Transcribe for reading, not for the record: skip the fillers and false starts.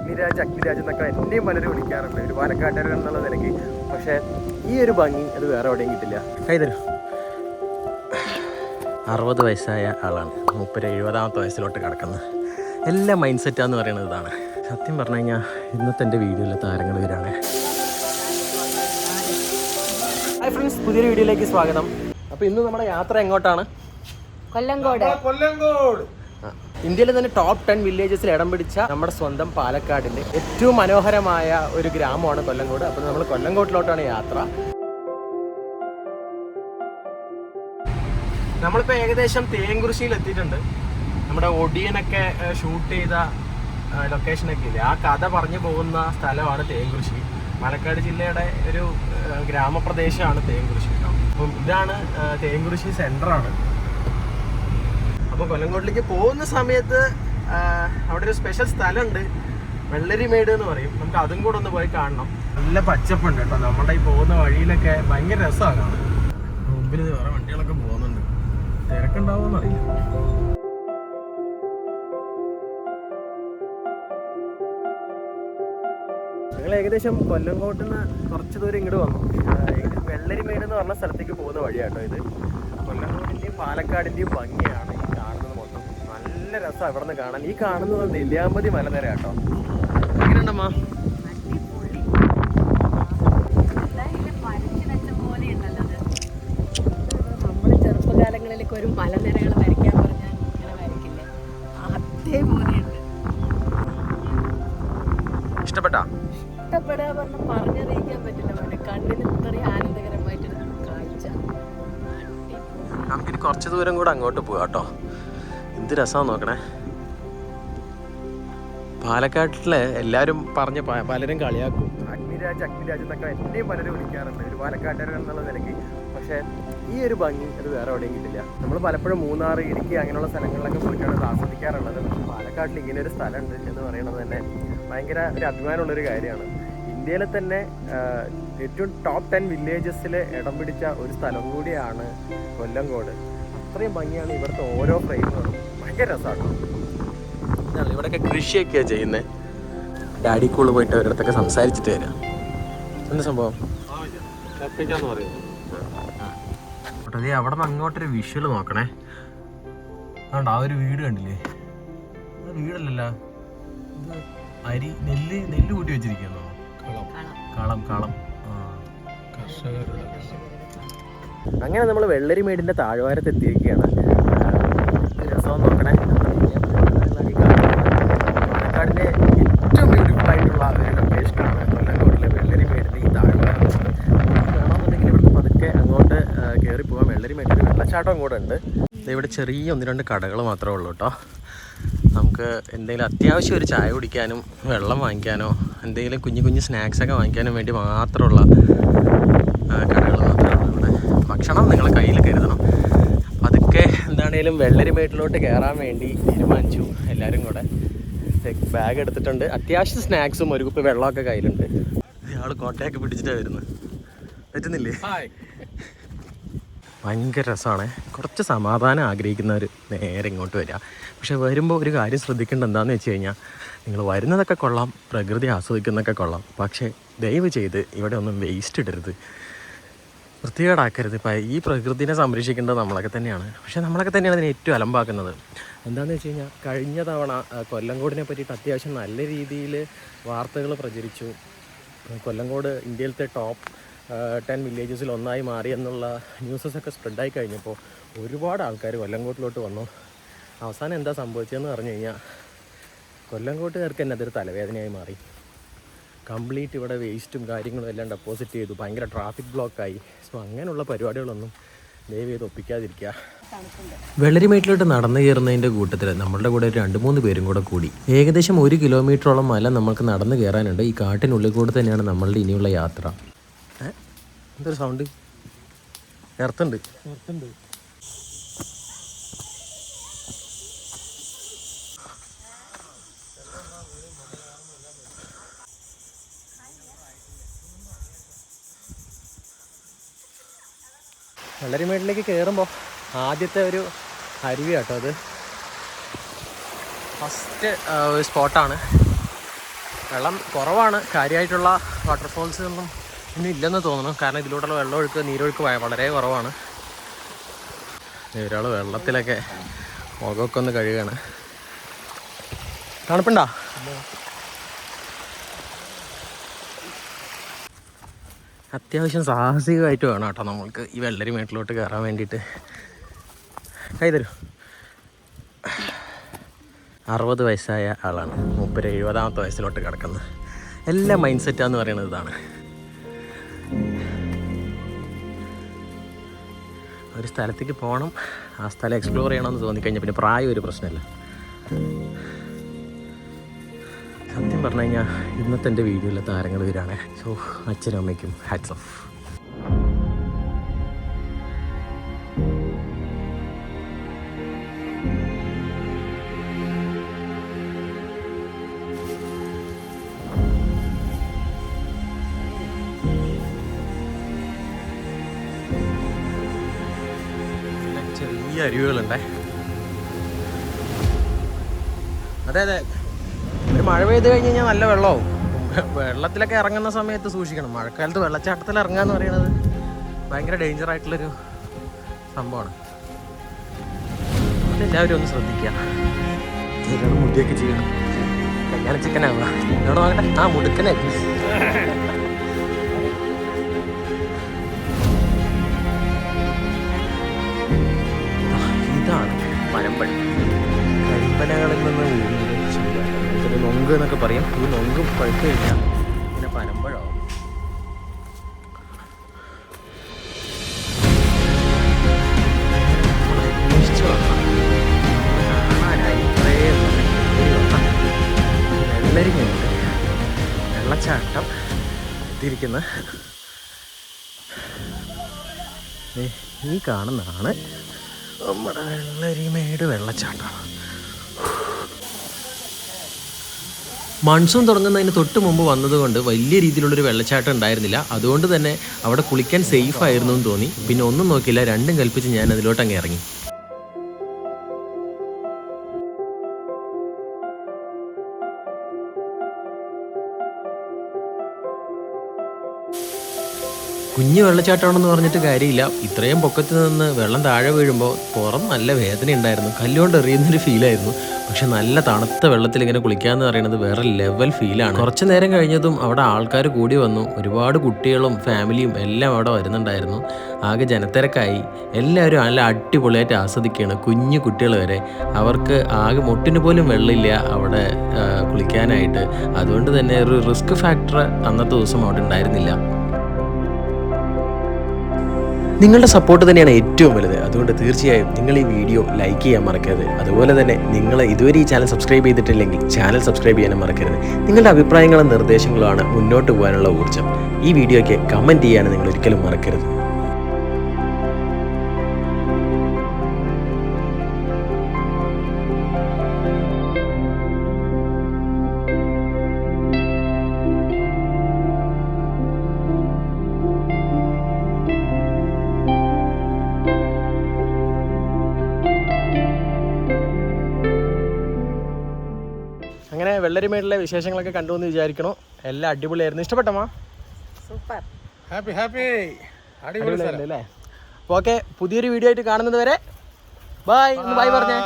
അഗ്നിരാജ് എന്നൊക്കെ എന്നെയും പലരും വിളിക്കാറുണ്ട് ഒരു പാലക്കാട്ടുകാരൻ എന്നുള്ള നിലയ്ക്ക്. പക്ഷേ ഈ ഒരു ഭംഗി അത് വേറെ എവിടെയും കിട്ടില്ല. കൈതരും 60 വയസ്സായ ആളാണ്, 70-70ാമത്തെ വയസ്സിലോട്ട് കിടക്കുന്നത്. എല്ലാ മൈൻഡ് സെറ്റാന്ന് പറയുന്നത് ഇതാണ്. സത്യം പറഞ്ഞു കഴിഞ്ഞാൽ ഇന്നത്തെ എൻ്റെ വീഡിയോയിലെ താരങ്ങൾ ഇവരാണ്. ഹായ് ഫ്രണ്ട്സ്, പുതിയൊരു വീഡിയോയിലേക്ക് സ്വാഗതം. അപ്പോൾ ഇന്ന് നമ്മുടെ യാത്ര എങ്ങോട്ടാണ്? കൊല്ലങ്കോട്. ഇന്ത്യയിലെ തന്നെ ടോപ്പ് 10 വില്ലേജസിൽ ഇടം പിടിച്ച നമ്മുടെ സ്വന്തം പാലക്കാടിൻ്റെ ഏറ്റവും മനോഹരമായ ഒരു ഗ്രാമമാണ് കൊല്ലങ്കോട്. അപ്പോൾ നമ്മൾ കൊല്ലങ്കോട്ടിലോട്ടാണ് യാത്ര. നമ്മളിപ്പോൾ ഏകദേശം തേങ്കുറിശ്ശിയിൽ എത്തിയിട്ടുണ്ട്. നമ്മുടെ ഒടിയനൊക്കെ ഷൂട്ട് ചെയ്ത ലൊക്കേഷനൊക്കെ ഇല്ലേ, ആ കഥ പറഞ്ഞു പോകുന്ന സ്ഥലമാണ് തേങ്കുറിശ്ശി. പാലക്കാട് ജില്ലയുടെ ഒരു ഗ്രാമപ്രദേശമാണ് തേങ്കുറിശ്ശി. അപ്പം ഇതാണ് തേങ്കുറിശ്ശി സെൻറ്ററാണ്. അപ്പോൾ കൊല്ലങ്കോട്ടിലേക്ക് പോകുന്ന സമയത്ത് അവിടെ ഒരു സ്പെഷ്യൽ സ്ഥലമുണ്ട്, വെള്ളരിമേട് എന്ന് പറയും. നമുക്ക് അതും കൂടെ ഒന്ന് പോയി കാണണം. നല്ല പച്ചപ്പുണ്ട് കേട്ടോ. നമ്മുടെ ഈ പോകുന്ന വഴിയിലൊക്കെ ഭയങ്കര രസമാണ് കാണാൻ. മുമ്പിൽ വേറെ വണ്ടികളൊക്കെ പോകുന്നുണ്ട്, തിരക്കുണ്ടാവുമെന്ന് അറിയില്ല. ഞങ്ങൾ ഏകദേശം കൊല്ലങ്കോട്ടിൽ നിന്ന് കുറച്ച് ദൂരം ഇങ്ങോട്ട് വന്നു. വെള്ളരിമേട് എന്ന് പറഞ്ഞ സ്ഥലത്തേക്ക് പോകുന്ന വഴിയാട്ടോ ഇത്. കൊല്ലങ്കോടിൻ്റെയും പാലക്കാടിൻ്റെയും ഭംഗിയാണ് ഈ കാണുന്നത് മൊത്തം. നല്ല രസമാണ് ഇവിടെ നിന്ന് കാണാൻ. ഈ കാണുന്നത് നെല്ലിയാമ്പതി മലനിര കേട്ടോ. എങ്ങനെയുണ്ടമ്മ? നമ്മുടെ ചെറുപ്പകാലങ്ങളിലേക്ക് ഒരു മലനിരകൾ വരയ്ക്കാൻ പറഞ്ഞാൽ ഇങ്ങനെ വരയ്ക്കില്ല, അതേപോലെയുണ്ട്. ഇഷ്ടപ്പെടാ പറഞ്ഞറിയിക്കാൻ പറ്റില്ല. അവന്റെ കണ്ണിന് ഇത്രയും ആനന്ദകരമായിട്ടൊരു കാഴ്ച. നമുക്കിനി കുറച്ച് ദൂരം കൂടെ അങ്ങോട്ട് പോകാം കേട്ടോ. എന്ത് രസമാണ് നോക്കണേ. പാലക്കാട്ടിലെ എല്ലാവരും പറഞ്ഞ പലരും കളിയാക്കും, അഗ്നിരാജ് എന്നൊക്കെ എന്നെയും പലരും വിളിക്കാറുണ്ട് ഒരു പാലക്കാട്ടുകാരൻ എന്നുള്ള നിലയ്ക്ക്. പക്ഷേ ഈ ഒരു ഭംഗി അത് വേറെ എവിടെയും കിട്ടില്ല. നമ്മൾ പലപ്പോഴും മൂന്നാർ, ഇടുക്കി അങ്ങനെയുള്ള സ്ഥലങ്ങളിലൊക്കെ പോയിട്ടാണ് ഇത് ആസ്വദിക്കാറുള്ളത്. പക്ഷേ പാലക്കാട്ടിൽ ഇങ്ങനെ ഒരു സ്ഥലമുണ്ട് എന്ന് പറയുന്നത് തന്നെ ഭയങ്കര ഒരു അഭിമാനമുള്ളൊരു കാര്യമാണ്. ഇന്ത്യയിലെ തന്നെ ഏറ്റവും ടോപ്പ് 10 വില്ലേജസിൽ ഇടം പിടിച്ച ഒരു സ്ഥലം കൂടിയാണ് കൊല്ലങ്കോട്. അത്രയും ഭംഗിയാണ് ഇവിടുത്തെ ഓരോ ഫ്രെയിമുകളും. ഭയങ്കര രസമാണ്. ഇതാണ് ഇവിടെയൊക്കെ കൃഷിയൊക്കെയാണ് ചെയ്യുന്നത്. ഡാഡിക്കുള്ളിൽ പോയിട്ട് അവരടുത്തൊക്കെ സംസാരിച്ചിട്ട് വരാം. എന്താ സംഭവം? അതേ അവിടെ നിന്ന് അങ്ങോട്ടൊരു വിഷ്വൽ നോക്കണേ. അതുകൊണ്ട് ആ ഒരു വീട് കണ്ടില്ലേ? വീടല്ലല്ലോ, നെല്ല് കൂട്ടി വെച്ചിരിക്കുന്നു. കളം. അങ്ങനെ നമ്മൾ വെള്ളരിമേടിന്റെ താഴ്വാരത്ത് എത്തിയിരിക്കുകയാണ്. രസം നോക്കണേ. പാലക്കാടിന്റെ ഏറ്റവും ബ്യൂട്ടിഫുൾ ആയിട്ടുള്ള ഒരു ലൊക്കേഷനാണ് കൊല്ലങ്കോട്ടിലെ വെള്ളരിമേടിന്റെ ഈ താഴ്വാരം. വേണമെന്നുണ്ടെങ്കിൽ ഇവിടുന്ന് പതുക്കെ അങ്ങോട്ട് കയറി പോകാം. വെള്ളരിമേടിൽ വെള്ളച്ചാട്ടം അങ്ങോട്ട് ഉണ്ട്. ഇവിടെ ചെറിയ 1-2 കടകൾ മാത്രമേ ഉള്ളൂ കേട്ടോ. നമുക്ക് എന്തെങ്കിലും അത്യാവശ്യം ഒരു ചായ കുടിക്കാനും വെള്ളം വാങ്ങിക്കാനോ എന്തെങ്കിലും കുഞ്ഞു സ്നാക്സൊക്കെ വാങ്ങിക്കാനും വേണ്ടി മാത്രമുള്ള കടകൾ മാത്രമാണ് ഇവിടെ. ഭക്ഷണം നിങ്ങൾ കയ്യിൽ കരുതണം. അതൊക്കെ എന്താണേലും വെള്ളരിമേട്ടിലോട്ട് കയറാൻ വേണ്ടി തീരുമാനിച്ചു എല്ലാവരും കൂടെ. ബാഗ് എടുത്തിട്ടുണ്ട്, അത്യാവശ്യം സ്നാക്സും ഒരു കുപ്പി വെള്ളമൊക്കെ കയ്യിലുണ്ട്. ഇയാൾ കോട്ടയൊക്കെ പിടിച്ചിട്ടാണ് വരുന്നത്. പറ്റുന്നില്ലേ? ഭയങ്കര രസമാണ്. കുറച്ച് സമാധാനം ആഗ്രഹിക്കുന്നവർ നേരെ ഇങ്ങോട്ട് വരിക. പക്ഷെ വരുമ്പോൾ ഒരു കാര്യം ശ്രദ്ധിക്കേണ്ടത് എന്താണെന്ന് വെച്ച് കഴിഞ്ഞാൽ, നിങ്ങൾ വരുന്നതൊക്കെ കൊള്ളാം, പ്രകൃതി ആസ്വദിക്കുന്നതൊക്കെ കൊള്ളാം, പക്ഷേ ദയവ് ചെയ്ത് ഇവിടെ ഒന്നും വേസ്റ്റ് ഇടരുത്, വൃത്തികേടാക്കരുത്. ഇപ്പം ഈ പ്രകൃതിനെ സംരക്ഷിക്കേണ്ടത് നമ്മളൊക്കെ തന്നെയാണ്. പക്ഷേ നമ്മളൊക്കെ തന്നെയാണ് അതിനെ ഏറ്റവും അലമ്പാക്കുന്നത്. എന്താണെന്ന് വെച്ച് കഴിഞ്ഞാൽ, കഴിഞ്ഞ തവണ കൊല്ലങ്കോടിനെ പറ്റിയിട്ട് അത്യാവശ്യം നല്ല രീതിയിൽ വാർത്തകൾ പ്രചരിച്ചു. കൊല്ലങ്കോട് ഇന്ത്യയിലത്തെ ടോപ്പ് 10 വില്ലേജസിൽ ഒന്നായി മാറി എന്നുള്ള ന്യൂസസൊക്കെ സ്പ്രെഡായി കഴിഞ്ഞപ്പോൾ ഒരുപാട് ആൾക്കാർ കൊല്ലങ്കോട്ടിലോട്ട് വന്നു. അവസാനം എന്താ സംഭവിച്ചതെന്ന് പറഞ്ഞു കഴിഞ്ഞാൽ, കൊല്ലങ്കോട്ടുകാർക്ക് തന്നെ അതൊരു തലവേദനയായി മാറി. കംപ്ലീറ്റ് ഇവിടെ വേസ്റ്റും കാര്യങ്ങളും എല്ലാം ഡെപ്പോസിറ്റ് ചെയ്തു. ഭയങ്കര ട്രാഫിക് ബ്ലോക്കായി. സോ അങ്ങനെയുള്ള പരിപാടികളൊന്നും ദയവ് ചെയ്ത് ഒപ്പിക്കാതിരിക്കുക. വെള്ളരിമേട്ടിലോട്ട് നടന്നു കയറുന്നതിൻ്റെ കൂട്ടത്തിൽ നമ്മളുടെ കൂടെ 2-3 പേരും കൂടി ഏകദേശം 1 കിലോമീറ്ററോളം മല നമുക്ക് നടന്നു കയറാനുണ്ട്. ഈ കാട്ടിനുള്ളിൽ കൂടെ തന്നെയാണ് നമ്മളുടെ ഇനിയുള്ള യാത്ര. എന്തൊരു സൗണ്ട്? എർത്തുണ്ട്. വെള്ളരിമേട്ടിലേക്ക് കയറുമ്പോൾ ആദ്യത്തെ ഒരു അരുവി കേട്ടോ അത്. ഫസ്റ്റ് സ്പോട്ടാണ്. വെള്ളം കുറവാണ്. കാര്യമായിട്ടുള്ള വാട്ടർഫോൾസ് ഒന്നും ഇനി ഇല്ലെന്ന് തോന്നുന്നു. കാരണം ഇതിലൂടെയുള്ള വെള്ളമൊഴുക്ക് നീരൊഴുക്ക് വളരെ കുറവാണ്. ഒരാൾ വെള്ളത്തിലൊക്കെ മുഖമൊക്കെ ഒന്ന് കഴുകുകയാണ്. തണുപ്പുണ്ടോ? അത്യാവശ്യം സാഹസികമായിട്ട് വേണം കേട്ടോ നമ്മൾക്ക് ഈ വെള്ളരിമേട്ടിലോട്ട് കയറാൻ വേണ്ടിയിട്ട്. കൈ തരൂ. 60 വയസ്സായ ആളാണ്. 70-ാമത്തെ വയസ്സിലോട്ട് കിടക്കുന്നത്. എല്ലാ മൈൻഡ് സെറ്റാന്ന് പറയുന്നത് ഇതാണ്. ഒരു സ്ഥലത്തേക്ക് പോകണം, ആ സ്ഥലം എക്സ്പ്ലോർ ചെയ്യണമെന്ന് തോന്നിക്കഴിഞ്ഞാൽ പിന്നെ പ്രായം ഒരു പ്രശ്നമില്ല. സത്യം പറഞ്ഞു കഴിഞ്ഞാൽ ഇന്നത്തെ എൻ്റെ വീഡിയോയിലെ താരങ്ങൾ ഇവരാണ്. സോ അച്ഛനും അമ്മയ്ക്കും ഹാറ്റ്സ് ഓഫ്. ചെറിയ അരുവികളുണ്ടേ. അതെ അതെ, ഒരു മഴ പെയ്ത് കഴിഞ്ഞ് കഴിഞ്ഞാൽ നല്ല വെള്ളമാവും. വെള്ളത്തിലൊക്കെ ഇറങ്ങുന്ന സമയത്ത് സൂക്ഷിക്കണം. മഴക്കാലത്ത് വെള്ളച്ചാട്ടത്തിൽ ഇറങ്ങുക എന്ന് പറയുന്നത് ഭയങ്കര ഡേഞ്ചർ ആയിട്ടുള്ളൊരു സംഭവമാണ്. അതെല്ലാവരും ഒന്ന് ശ്രദ്ധിക്കുക. എല്ലാവരും മുടിയൊക്കെ ചെയ്യണം. കല്യാണ ചിക്കനാവുക. എവിടെ നോക്കട്ടെ, ആ മുടുക്കനായിരുന്നു. ഇതാണ് പനമ്പഴം. കരിമ്പനകളിൽ നിന്ന് വീഴുന്നത് നൊങ്ക് എന്നൊക്കെ പറയും. ഈ നൊങ്ക് പഴുത്ത് കഴിഞ്ഞാൽ പിന്നെ പനമ്പഴമാവും. വെള്ളരിമേട് വെള്ളച്ചാട്ടം എത്തിയിരിക്കുന്ന ഈ കാണുന്നതാണ് നമ്മുടെ വെള്ളരിമേട് വെള്ളച്ചാട്ടം. മൺസൂൺ തുടങ്ങുന്നതിന് തൊട്ട് മുമ്പ് വന്നതുകൊണ്ട് വലിയ രീതിയിലുള്ളൊരു വെള്ളച്ചാട്ടം ഉണ്ടായിരുന്നില്ല. അതുകൊണ്ട് തന്നെ അവിടെ കുളിക്കാൻ സേഫ് ആയിരുന്നു എന്ന് തോന്നി. പിന്നെ ഒന്നും നോക്കിയില്ല, രണ്ടും കൽപ്പിച്ച് ഞാൻ അതിലോട്ടങ്ങ് ഇറങ്ങി. കുഞ്ഞു വെള്ളച്ചാട്ടമാണെന്ന് പറഞ്ഞിട്ട് കാര്യമില്ല. ഇത്രയും പൊക്കത്ത് നിന്ന് വെള്ളം താഴെ വീഴുമ്പോൾ പുറം നല്ല വേദന ഉണ്ടായിരുന്നു. കല്ലുകൊണ്ട് എറിയുന്നൊരു ഫീലായിരുന്നു. പക്ഷെ നല്ല തണുത്ത വെള്ളത്തിൽ ഇങ്ങനെ കുളിക്കാന്ന് പറയുന്നത് വേറെ ലെവൽ ഫീലാണ്. കുറച്ച് നേരം കഴിഞ്ഞതും അവിടെ ആൾക്കാർ കൂടി വന്നു. ഒരുപാട് കുട്ടികളും ഫാമിലിയും എല്ലാം അവിടെ വരുന്നുണ്ടായിരുന്നു. ആകെ ജനത്തിരക്കായി. എല്ലാവരും നല്ല അടിപൊളിയായിട്ട് ആസ്വദിക്കുകയാണ്. കുഞ്ഞു കുട്ടികൾ വരെ. അവർക്ക് ആകെ മുട്ടിന് പോലും വെള്ളമില്ല അവിടെ കുളിക്കാനായിട്ട്. അതുകൊണ്ട് തന്നെ ഒരു റിസ്ക് ഫാക്ടർ അന്നത്തെ ദിവസം അവിടെ ഉണ്ടായിരുന്നില്ല. നിങ്ങളുടെ സപ്പോർട്ട് തന്നെയാണ് ഏറ്റവും വലുത്. അതുകൊണ്ട് തീർച്ചയായും നിങ്ങൾ ഈ വീഡിയോ ലൈക്ക് ചെയ്യാൻ മറക്കരുത്. അതുപോലെ തന്നെ നിങ്ങൾ ഇതുവരെ ഈ ചാനൽ സബ്സ്ക്രൈബ് ചെയ്തിട്ടില്ലെങ്കിൽ ചാനൽ സബ്സ്ക്രൈബ് ചെയ്യാനും മറക്കരുത്. നിങ്ങളുടെ അഭിപ്രായങ്ങളും നിർദ്ദേശങ്ങളുമാണ് മുന്നോട്ട് പോകാനുള്ള ഊർജ്ജം. ഈ വീഡിയോയ്ക്ക് കമൻറ്റ് ചെയ്യാൻ നിങ്ങൾ ഒരിക്കലും മറക്കരുത്. അങ്ങനെ വെള്ളരിമേടിലെ വിശേഷങ്ങളൊക്കെ കണ്ടു എന്ന് വിചാരിക്കണോ. എല്ലാം അടിപൊളിയായിരുന്നു. ഇഷ്ടപ്പെട്ടമാ? സൂപ്പർ. ഹാപ്പി അടിപൊളിയല്ലേ? അപ്പോൾ ഓക്കെ, പുതിയൊരു വീഡിയോ ആയിട്ട് കാണുന്നത് വരെ ബൈ. ബൈ പറഞ്ഞേ.